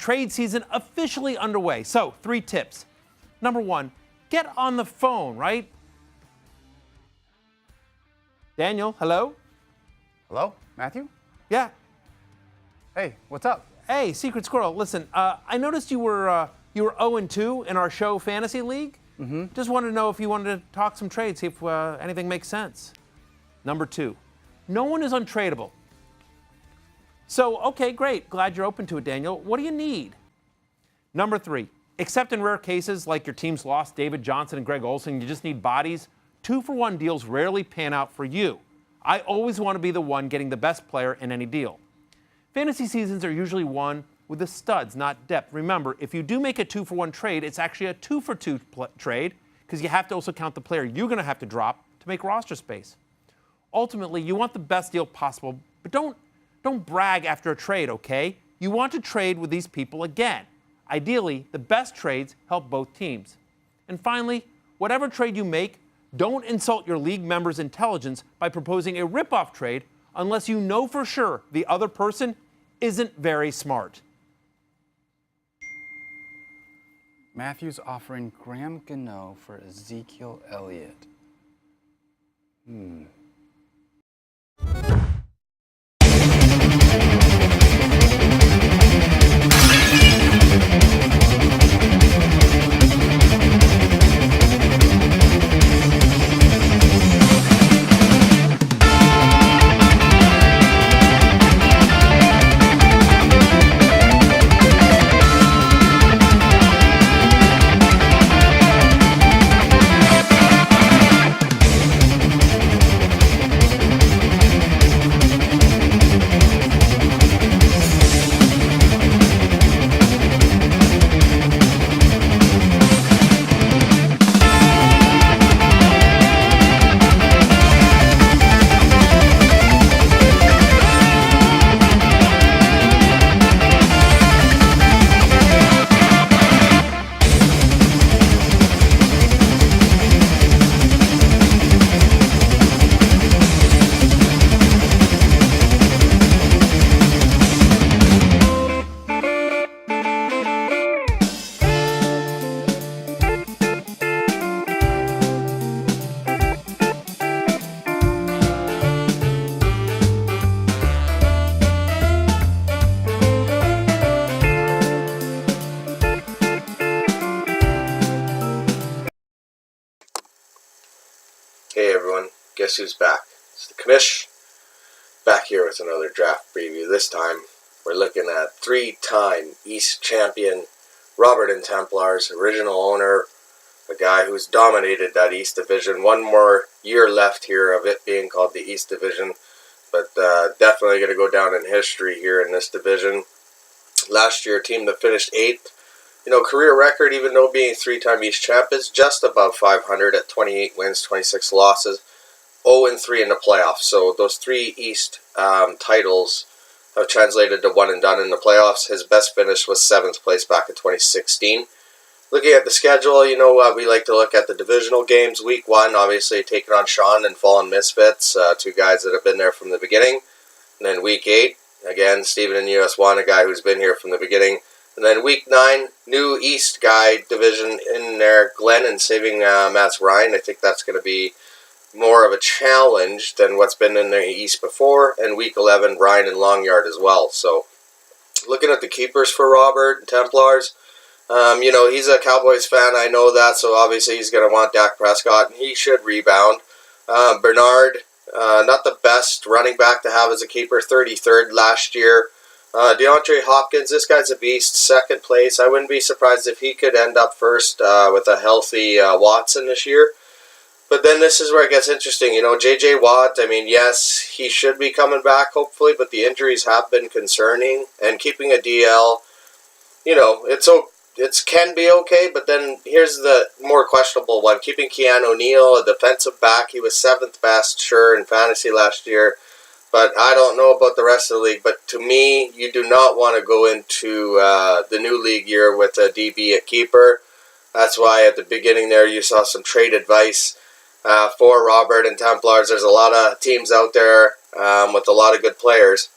trade season officially underway. So, 3 tips. Number 1, get on the phone, right? Daniel, hello? Hello, Matthew? Yeah. Hey, what's up? Hey, Secret Squirrel, listen, I noticed you were 0-2 in our show Fantasy League. Just wanted to know if you wanted to talk some trades, see if anything makes sense. Number 2, no one is untradeable. So, okay, great. Glad you're open to it, Daniel. What do you need? Number 3, except in rare cases like your team's lost David Johnson and Greg Olsen, you just need bodies, 2-for-1 deals rarely pan out for you. I always want to be the one getting the best player in any deal. Fantasy seasons are usually won with the studs, not depth. Remember, if you do make a 2-for-1 trade, it's actually a 2-for-2 trade because you have to also count the player you're going to have to drop to make roster space. Ultimately, you want the best deal possible, but don't brag after a trade, okay? You want to trade with these people again. Ideally, the best trades help both teams. And finally, whatever trade you make, don't insult your league members' intelligence by proposing a rip-off trade unless you know for sure the other person isn't very smart. Matthew's offering Graham Gano for Ezekiel Elliott. Hey everyone, guess who's back? It's the Commish, back here with another draft preview. This time, we're looking at 3-time East champion Robert and Templars, original owner, a guy who's dominated that East Division. One more year left here of it being called the East Division, but definitely going to go down in history here in this division. Last year, a team that finished 8th. Career record, even though being 3-time East champ, is just above 500 at 28 wins, 26 losses, 0-3 in the playoffs. So those 3 East titles have translated to one and done in the playoffs. His best finish was 7th place back in 2016. Looking at the schedule, we like to look at the divisional games. Week 1, obviously, taking on Sean and Fallen Misfits, 2 guys that have been there from the beginning. And then Week 8, again, Steven in US1, a guy who's been here from the beginning. And then Week 9, new East guy division in there, Glenn and saving Matt's Ryan. I think that's going to be more of a challenge than what's been in the East before. And Week 11, Ryan and Longyard as well. So looking at the keepers for Robert and Templars, he's a Cowboys fan. I know that. So obviously he's going to want Dak Prescott, and he should rebound. Bernard, not the best running back to have as a keeper, 33rd last year. DeAndre Hopkins, this guy's a beast, 2nd place. I wouldn't be surprised if he could end up first with a healthy Watson this year. But then this is where it gets interesting. J.J. Watt, yes, he should be coming back, hopefully, but the injuries have been concerning. And keeping a DL, it can be okay, but then here's the more questionable one. Keeping Keanu Neal, a defensive back, he was 7th best, sure, in fantasy last year. But I don't know about the rest of the league. But to me, you do not want to go into the new league year with a DB at keeper. That's why at the beginning there you saw some trade advice for Robert and Templars. There's a lot of teams out there with a lot of good players.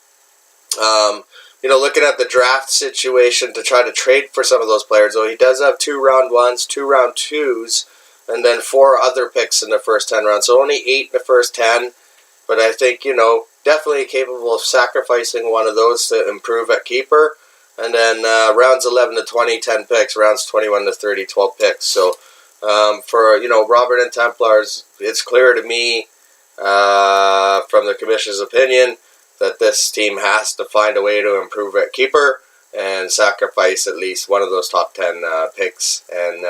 looking at the draft situation to try to trade for some of those players, though he does have 2 round 1s, 2 round 2s, and then 4 other picks in the first 10 rounds. So only 8 in the first 10. But I think, definitely capable of sacrificing one of those to improve at keeper. And then rounds 11 to 20, 10 picks. Rounds 21 to 30, 12 picks. So for, Robert and Templars, it's clear to me from the commission's opinion that this team has to find a way to improve at keeper and sacrifice at least one of those top 10 picks. And